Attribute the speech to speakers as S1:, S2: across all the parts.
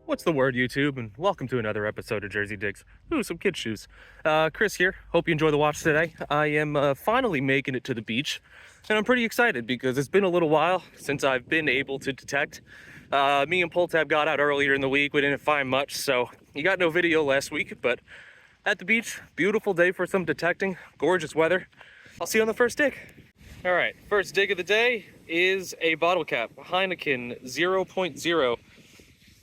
S1: What's the word, YouTube? And welcome to another episode of Jersey Digs. Ooh, some kid shoes. Chris here. Hope you enjoy the watch today. I am finally making it to the beach, and I'm pretty excited because it's been a little while since I've been able to detect. Me and Poltab got out earlier in the week. We didn't find much, so you got no video last week, but at the beach, beautiful day for some detecting, gorgeous weather. I'll see you on the first dig. All right, first dig of the day is a bottle cap, Heineken 0.0.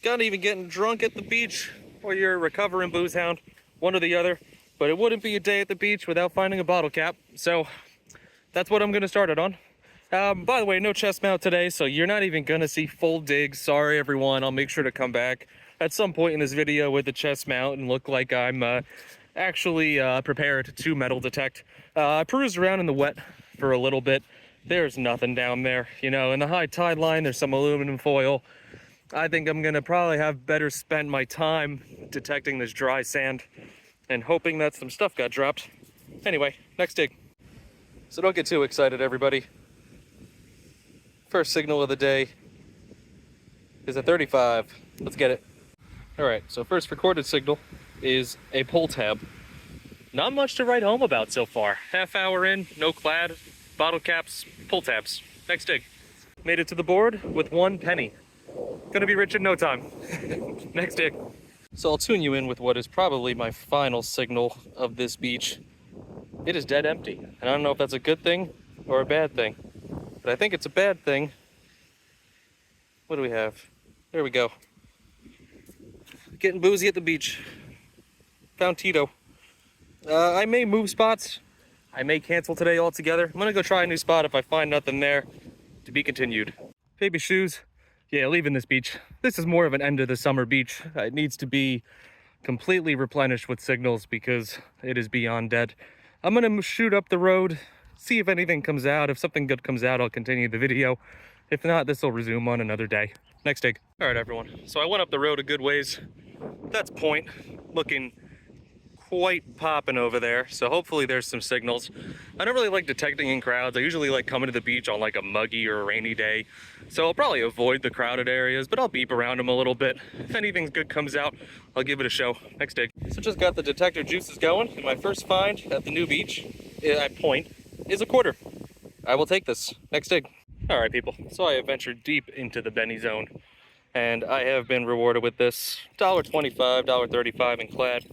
S1: Not even getting drunk at the beach, or you're a recovering booze hound, one or the other. But it wouldn't be a day at the beach without finding a bottle cap. So that's what I'm going to start it on. By the way, no chest mount today, so you're not even going to see full digs. Sorry, everyone. I'll make sure to come back at some point in this video with the chest mount and look like I'm actually prepared to metal detect. I perused around in the wet for a little bit. There's nothing down there. You know, in the high tide line, there's some aluminum foil. I think I'm gonna probably have better spend my time detecting this dry sand and hoping that some stuff got dropped. Anyway, next dig. So don't get too excited, everybody. First signal of the day is a 35. Let's get it. All right, so first recorded signal is a pull tab. Not much to write home about so far. Half hour in, no clad, bottle caps, pull tabs. Next dig. Made it to the board with 1 penny. Gonna be rich in no time. Next dig. So I'll tune you in with what is probably my final signal of this beach. It is dead empty. And I don't know if that's a good thing or a bad thing, but I think it's a bad thing. What do we have? There we go. Getting boozy at the beach. Found Tito. I may move spots. I may cancel today altogether. I'm gonna go try a new spot if I find nothing there. To be continued. Baby shoes. Yeah, leaving this beach. This is more of an end of the summer beach. It needs to be completely replenished with signals because it is beyond dead. I'm gonna shoot up the road, see if anything comes out. If something good comes out, I'll continue the video. If not, this will resume on another day. Next dig. All right, everyone. So I went up the road a good ways. That's point, looking quite popping over there, so hopefully there's some signals. I don't really like detecting in crowds. I usually like coming to the beach on like a muggy or a rainy day, so I'll probably avoid the crowded areas, but I'll beep around them a little bit. If anything good comes out, I'll give it a show. Next dig. So just got the detector juices going, and my first find at the new beach at Point is a quarter. I will take this. Next dig. All right, people, so I have ventured deep into the Benny zone, and I have been rewarded with this $1.25, $1.35 in clad.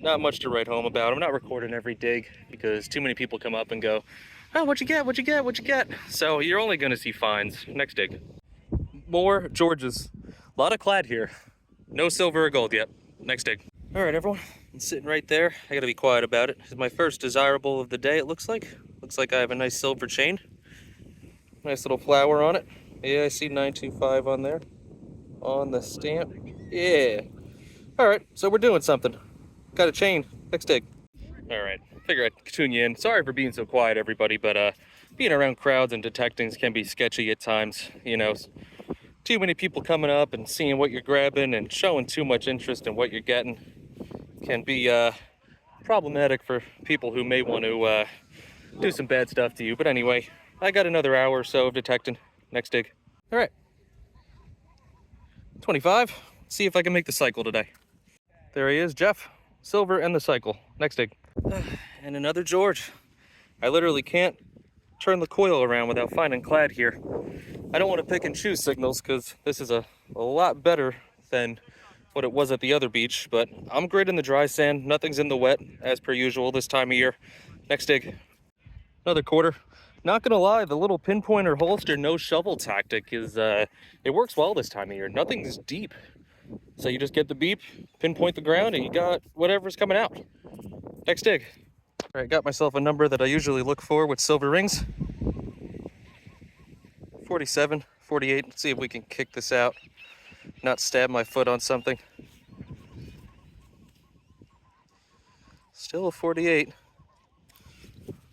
S1: Not much to write home about. I'm not recording every dig because too many people come up and go, oh, what'd you get, what'd you get, what'd you get? So you're only gonna see finds. Next dig. More Georges. A lot of clad here. No silver or gold yet. Next dig. All right, everyone, I'm sitting right there. I gotta be quiet about it. It's my first desirable of the day, it looks like. Looks like I have a nice silver chain. Nice little flower on it. Yeah, I see 925 on there. On the stamp. Yeah. All right, so we're doing something. Got a chain. Next dig. All right, figure I'd tune you in. Sorry for being so quiet, everybody, but being around crowds and detecting can be sketchy at times. You know, too many people coming up and seeing what you're grabbing and showing too much interest in what you're getting can be problematic for people who may want to do some bad stuff to you. But anyway, I got another hour or so of detecting. Next dig. All right, 25. See if I can make the cycle today. There he is, Jeff. Silver and the cycle. Next dig. And another George. I literally can't turn the coil around without finding clad here. I don't want to pick and choose signals because this is a lot better than what it was at the other beach, but I'm great in the dry sand. Nothing's in the wet as per usual this time of year. Next dig. Another quarter. Not gonna lie, the little pinpointer holster no shovel tactic is it works well this time of year. Nothing's deep. So you just get the beep, pinpoint the ground, and you got whatever's coming out. Next dig. All right, got myself a number that I usually look for with silver rings. 47, 48. Let's see if we can kick this out, not stab my foot on something. Still a 48.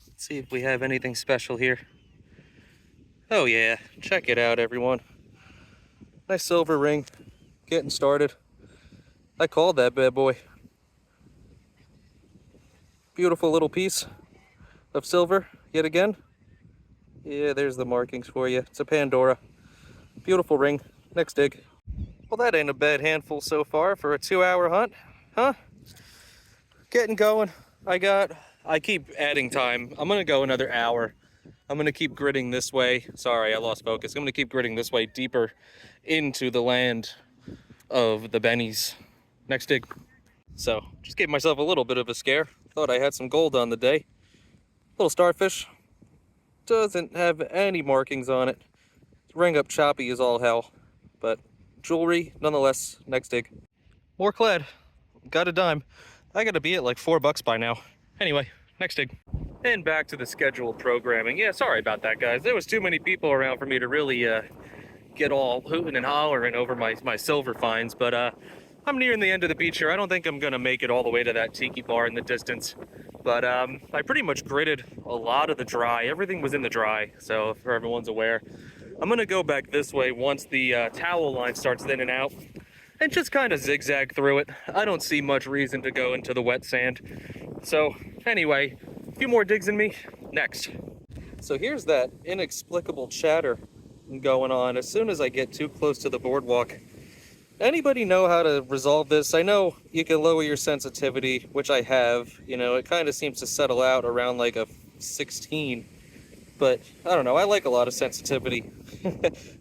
S1: Let's see if we have anything special here. Oh yeah, check it out, everyone. Nice silver ring. Getting started. I called that bad boy. Beautiful little piece of silver yet again. Yeah, there's the markings for you. It's a Pandora. Beautiful ring. Next dig. Well, that ain't a bad handful so far for a 2-hour hunt, huh? Getting going. I keep adding time. I'm gonna go another hour. I'm gonna keep gridding this way. Sorry, I lost focus. I'm gonna keep gridding this way deeper into the land of the bennies. Next dig. So, just gave myself a little bit of a scare. Thought I had some gold on the day. Little starfish. Doesn't have any markings on it. Ring up choppy as all hell. But jewelry, nonetheless. Next dig. More clad. Got a dime. I gotta be at like $4 by now. Anyway, next dig. And back to the scheduled programming. Yeah, sorry about that, guys. There was too many people around for me to really get all hooting and hollering over my silver finds, but I'm nearing the end of the beach here. I don't think I'm gonna make it all the way to that tiki bar in the distance, but I pretty much gridded a lot of the dry. Everything was in the dry, so if everyone's aware. I'm gonna go back this way once the towel line starts thinning out and just kind of zigzag through it. I don't see much reason to go into the wet sand. So anyway, a few more digs in me, next. So here's that inexplicable chatter going on as soon as I get too close to the boardwalk. Anybody know how to resolve this? I know you can lower your sensitivity, which I have. You know, it kind of seems to settle out around like a 16. But I don't know, I like a lot of sensitivity.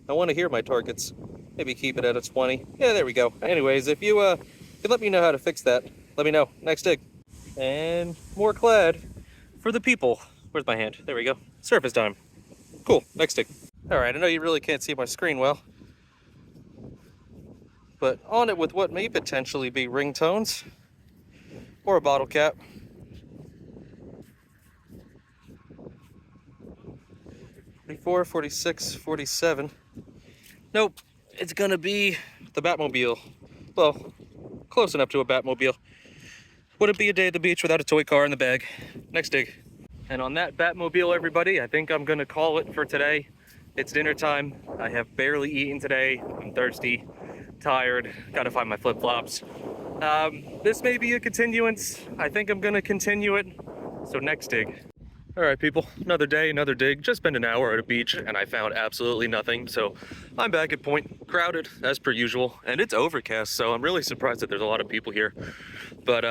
S1: I want to hear my targets. Maybe keep it at a 20. Yeah, there we go. Anyways, if you can let me know how to fix that, let me know. Next dig. And more clad for the people. Where's my hand? There we go. Surface time. Cool. Next dig. All right, I know you really can't see my screen well, but on it with what may potentially be ringtones or a bottle cap. 44, 46, 47. Nope, it's gonna be the Batmobile. Well, close enough to a Batmobile. Wouldn't be a day at the beach without a toy car in the bag. Next dig. And on that Batmobile, everybody, I think I'm gonna call it for today. It's dinner time. I have barely eaten today. I'm thirsty, tired, gotta find my flip-flops. This may be a continuance. I think I'm gonna continue it. So next dig. All right, people, another day, another dig. Just spent an hour at a beach and I found absolutely nothing. So I'm back at point, crowded as per usual, and it's overcast. So I'm really surprised that there's a lot of people here. But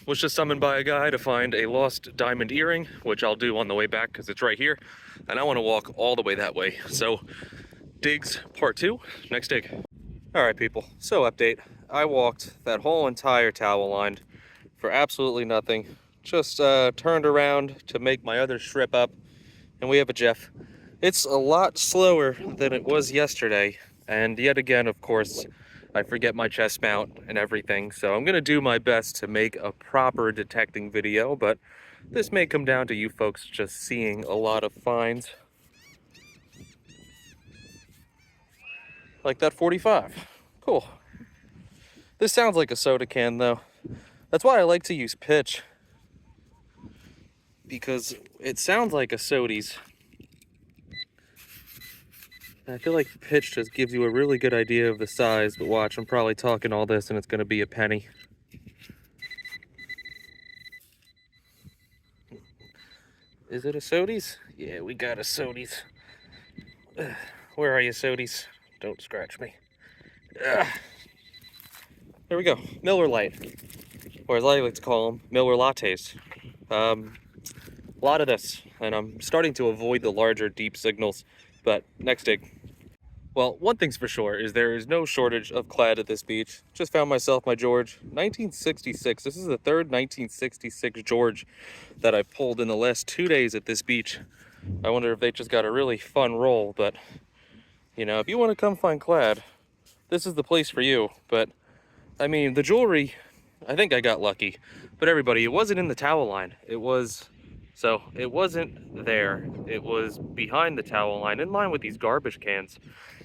S1: was just summoned by a guy to find a lost diamond earring, which I'll do on the way back because it's right here. And I want to walk all the way that way. So digs part 2, next dig. All right, people, so update. I walked that whole entire towel line for absolutely nothing. Just turned around to make my other strip up, and we have a Jeff. It's a lot slower than it was yesterday, and yet again, of course, I forget my chest mount and everything, so I'm gonna do my best to make a proper detecting video, but this may come down to you folks just seeing a lot of finds. Like that 45. Cool. This sounds like a soda can, though. That's why I like to use pitch, because it sounds like a sodies. I feel like pitch just gives you a really good idea of the size, but watch, I'm probably talking all this and it's gonna be a penny. Is it a sodies? Yeah, we got a sodies. Where are you, sodies? Don't scratch me. There we go, Miller Lite, or as I like to call them, Miller Lattes. A lot of this, and I'm starting to avoid the larger deep signals, but next dig. Well, one thing's for sure is there is no shortage of clad at this beach. Just found myself my George, 1966. This is the third 1966 George that I pulled in the last 2 days at this beach. I wonder if they just got a really fun roll, but you know, if you want to come find clad, this is the place for you. But I mean, the jewelry, I think I got lucky, but everybody, it wasn't in the towel line. It wasn't there. It was behind the towel line, in line with these garbage cans.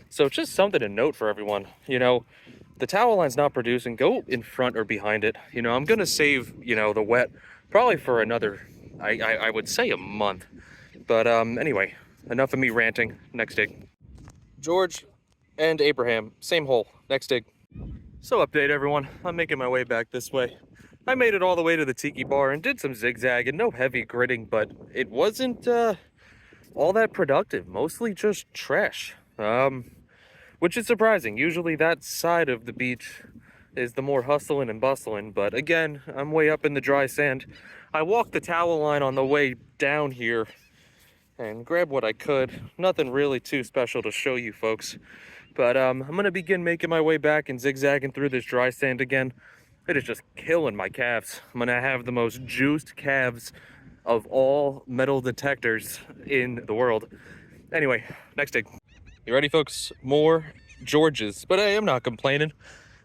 S1: So just something to note for everyone. You know, the towel line's not producing. Go in front or behind it. You know, I'm gonna save, you know, the wet probably for another, I would say a month. But anyway, enough of me ranting. Next dig. George and Abraham, same hole. Next dig. So update everyone, I'm making my way back this way. I made it all the way to the tiki bar and did some zigzag and no heavy gridding, but it wasn't all that productive, mostly just trash. which is surprising. Usually that side of the beach is the more hustling and bustling, but again, I'm way up in the dry sand. I walked the towel line on the way down here and grabbed what I could. Nothing really too special to show you folks, but I'm gonna begin making my way back and zigzagging through this dry sand again. It is just killing my calves. I'm gonna have the most juiced calves of all metal detectors in the world. Anyway, next dig. You ready, folks? More Georges, but hey, I'm not complaining.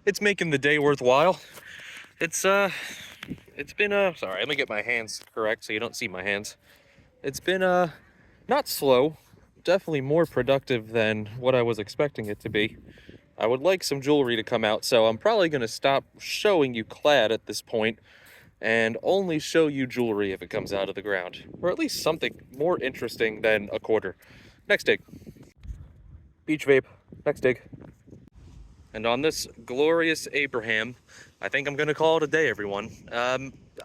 S1: It's making the day worthwhile. It's been sorry, let me get my hands correct so you don't see my hands. It's been not slow, definitely more productive than what I was expecting it to be. I would like some jewelry to come out, so I'm probably gonna stop showing you clad at this point and only show you jewelry if it comes out of the ground, or at least something more interesting than a quarter. Next dig. Beach vape. Next dig. And on this glorious Abraham, I think I'm gonna call it a day, everyone.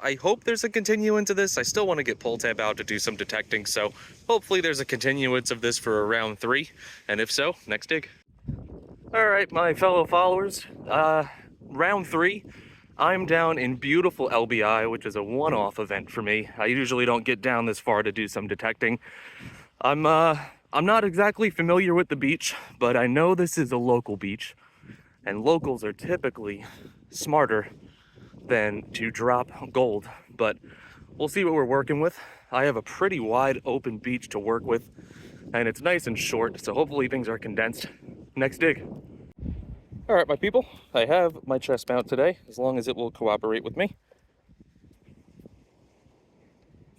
S1: I hope there's a continuance of this. I still want to get pull tab out to do some detecting, so hopefully there's a continuance of this for round 3, and if so, next dig. All right, my fellow followers, round 3. I'm down in beautiful LBI, which is a one-off event for me. I usually don't get down this far to do some detecting. I'm not exactly familiar with the beach, but I know this is a local beach, and locals are typically smarter than to drop gold, but we'll see what we're working with. I have a pretty wide open beach to work with, and it's nice and short, so hopefully things are condensed. Next dig. All right, my people, I have my chest mount today, as long as it will cooperate with me.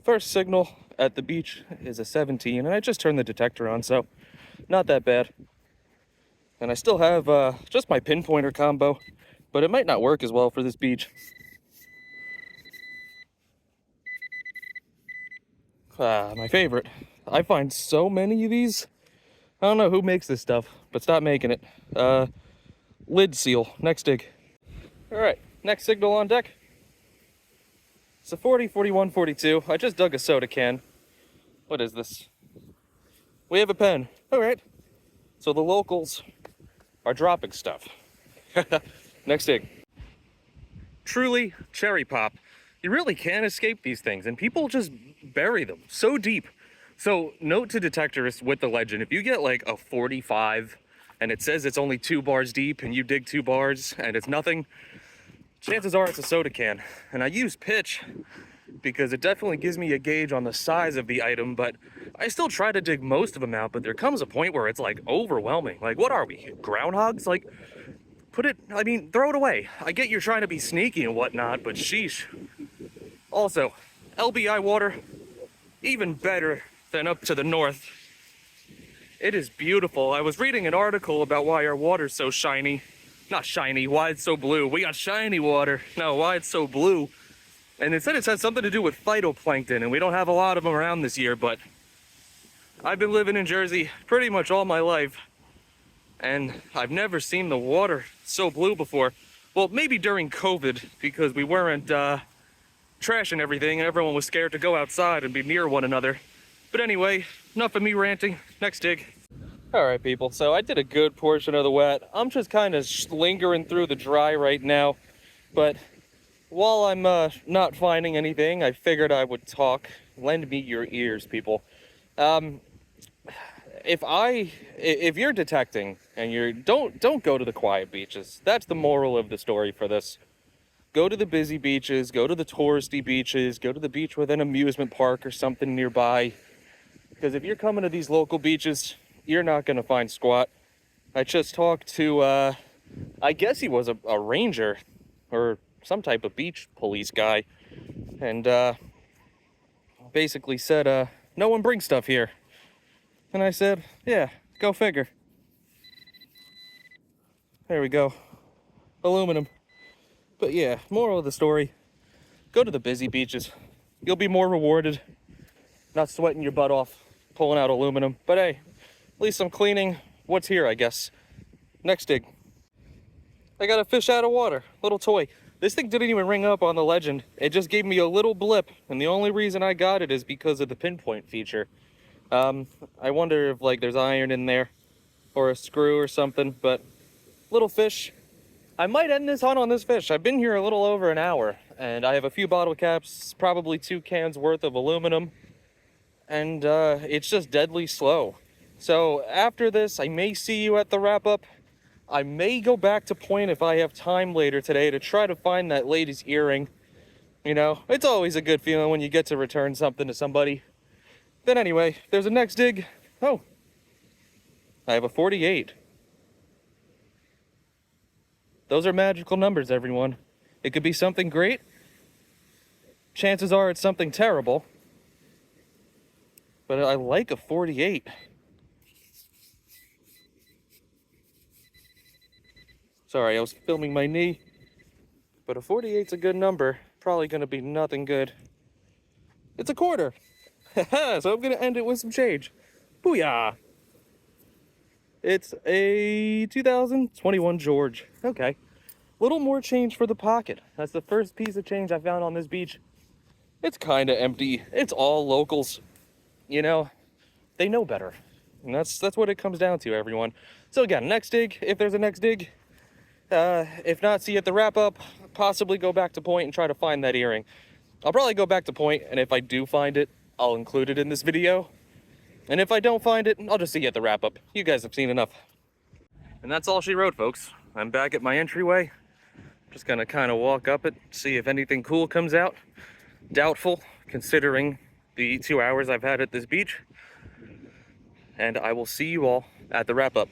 S1: First signal at the beach is a 17, and I just turned the detector on, so not that bad. And I still have just my pinpointer combo, but it might not work as well for this beach. My favorite. I find so many of these. I don't know who makes this stuff, but stop making it. Lid seal. Next dig. All right, next signal on deck. It's a 40, 41, 42. I just dug a soda can. What is this? We have a pen. All right. So the locals are dropping stuff. Next dig. Truly cherry pop. You really can't escape these things, and people just bury them so deep. So note to detectorists with the legend, if you get like a 45 and it says it's only 2 bars deep and you dig 2 bars and it's nothing, chances are it's a soda can. And I use pitch because it definitely gives me a gauge on the size of the item, but I still try to dig most of them out, but there comes a point where it's like overwhelming. Like, what are we, groundhogs? Like, throw it away. I get you're trying to be sneaky and whatnot, but sheesh. Also, LBI water, even better than up to the north. It is beautiful. I was reading an article about why our water's so shiny. Not shiny, why it's so blue. We got shiny water. No, why it's so blue. And it said it has something to do with phytoplankton, and we don't have a lot of them around this year, but I've been living in Jersey pretty much all my life, and I've never seen the water so blue before. Well, maybe during COVID, because we weren't trashing everything, and everyone was scared to go outside and be near one another. But anyway, enough of me ranting. Next dig. All right, people, so I did a good portion of the wet. I'm just kind of lingering through the dry right now, but while I'm not finding anything, I figured I would talk. Lend me your ears, people. If you're detecting and don't go to the quiet beaches. That's the moral of the story for this. Go to the busy beaches, go to the touristy beaches, go to the beach with an amusement park or something nearby. Because if you're coming to these local beaches, you're not going to find squat. I just talked to, I guess he was a ranger or some type of beach police guy. And basically said, no one brings stuff here. And I said, yeah, go figure. There we go. Aluminum. But yeah, moral of the story, go to the busy beaches. You'll be more rewarded. Not sweating your butt off, pulling out aluminum. But hey, at least I'm cleaning what's here, I guess. Next dig. I got a fish out of water, little toy. This thing didn't even ring up on the legend. It just gave me a little blip, and the only reason I got it is because of the pinpoint feature. I wonder if like there's iron in there, or a screw or something, but little fish. I might end this hunt on this fish. I've been here a little over an hour, and I have a few bottle caps, probably 2 cans worth of aluminum, and it's just deadly slow. So after this, I may see you at the wrap-up. I may go back to point if I have time later today to try to find that lady's earring. You know, it's always a good feeling when you get to return something to somebody. Then anyway, there's a next dig. Oh, I have a 48. Those are magical numbers, everyone. It could be something great. Chances are it's something terrible. But I like a 48. Sorry, I was filming my knee. But a 48's a good number. Probably gonna be nothing good. It's a quarter. So I'm gonna end it with some change. Booyah! It's a 2021 George. Okay. Little more change for the pocket. That's the first piece of change I found on this beach. It's kind of empty. It's all locals. You know, they know better. And that's what it comes down to, everyone. So again, next dig, if there's a next dig. If not, see you at the wrap-up. Possibly go back to point and try to find that earring. I'll probably go back to point, and if I do find it, I'll include it in this video. And if I don't find it, I'll just see you at the wrap-up. You guys have seen enough. And that's all she wrote, folks. I'm back at my entryway. Just gonna kind of walk up it, see if anything cool comes out. Doubtful, considering the 2 hours I've had at this beach. And I will see you all at the wrap-up.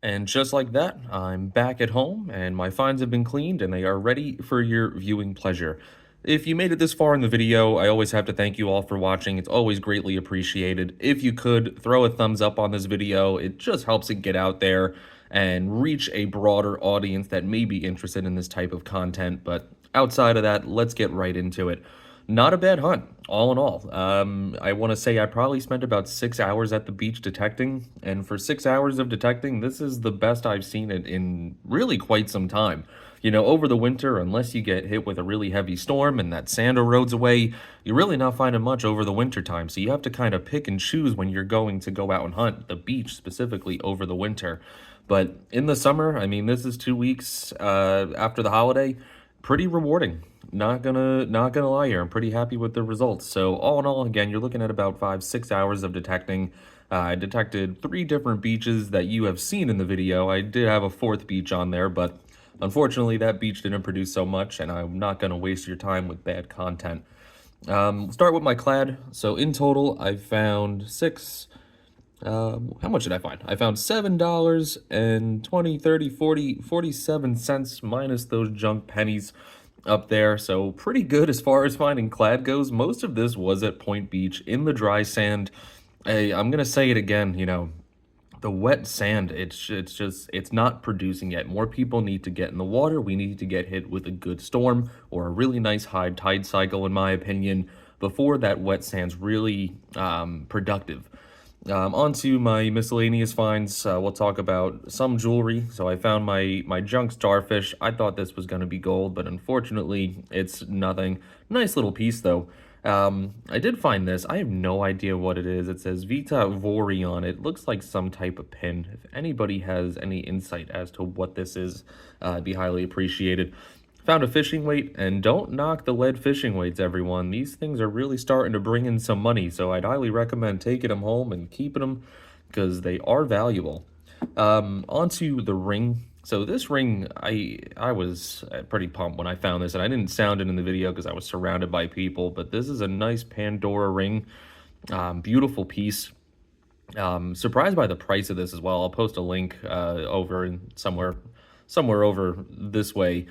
S1: And just like that, I'm back at home, and my finds have been cleaned, and they are ready for your viewing pleasure. If you made it this far in the video, I always have to thank you all for watching. It's always greatly appreciated. If you could, throw a thumbs up on this video. It just helps it get out there and reach a broader audience that may be interested in this type of content. But outside of that, let's get right into it. Not a bad hunt, all in all. I want to say I probably spent about 6 hours at the beach detecting, and for 6 hours of detecting, this is the best I've seen it in really quite some time. You know, over the winter, unless you get hit with a really heavy storm and that sand erodes away, you're really not finding much over the winter time. So you have to kind of pick and choose when you're going to go out and hunt the beach specifically over the winter. But in the summer, I mean, this is 2 weeks after the holiday, pretty rewarding. Not gonna lie here. I'm pretty happy with the results. So all in all, again, you're looking at about 5-6 hours of detecting. I detected 3 different beaches that you have seen in the video. I did have a 4th beach on there, but unfortunately that beach didn't produce so much, and I'm not gonna waste your time with bad content. Start with my clad. So in total, I found 6. How much did I find? I found $7 and 20, 30, 40, 47 cents minus those junk pennies up there. So pretty good as far as finding clad goes. Most of this was at Point Beach in the dry sand. I'm gonna say it again, you know, the wet sand, it's not producing yet. More people need to get in the water. We need to get hit with a good storm or a really nice high tide cycle, in my opinion, before that wet sand's really productive. On to my miscellaneous finds. We'll talk about some jewelry. So I found my junk starfish. I thought this was going to be gold, but unfortunately it's nothing. Nice little piece though. I did find this. I have no idea what it is. It says Vita Vori on it. Looks like some type of pin. If anybody has any insight as to what this is, I'd be highly appreciated. Found a fishing weight, and don't knock the lead fishing weights, everyone. These things are really starting to bring in some money, so I'd highly recommend taking them home and keeping them because they are valuable. Onto the ring. So this ring, I was pretty pumped when I found this, and I didn't sound it in the video because I was surrounded by people, but this is a nice Pandora ring. Beautiful piece. Surprised by the price of this as well. I'll post a link over in somewhere over this way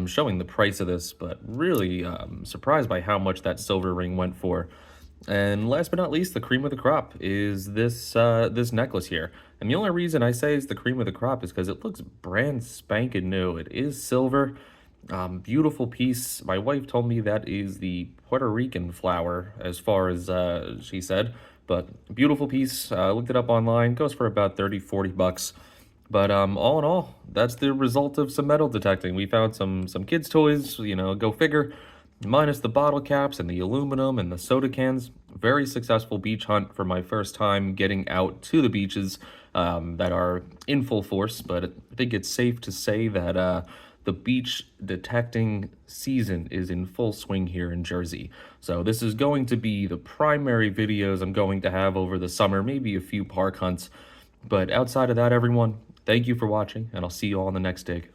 S1: showing the price of this, but really surprised by how much that silver ring went for. And last but not least, the cream of the crop is this this necklace here. And the only reason I say it's the cream of the crop is because it looks brand spanking new. It is silver. Beautiful piece. My wife told me that is the Puerto Rican flower, as far as she said. But beautiful piece. Looked it up online. Goes for about 30-40 bucks. But all in all, that's the result of some metal detecting. We found some kids' toys, you know, go figure, minus the bottle caps and the aluminum and the soda cans. Very successful beach hunt for my first time getting out to the beaches.
S2: that are in full force, but I think it's safe to say that the beach detecting season is in full swing here in Jersey. So this is going to be the primary videos I'm going to have over the summer, maybe a few park hunts. But outside of that, everyone, thank you for watching, and I'll see you all on the next dig.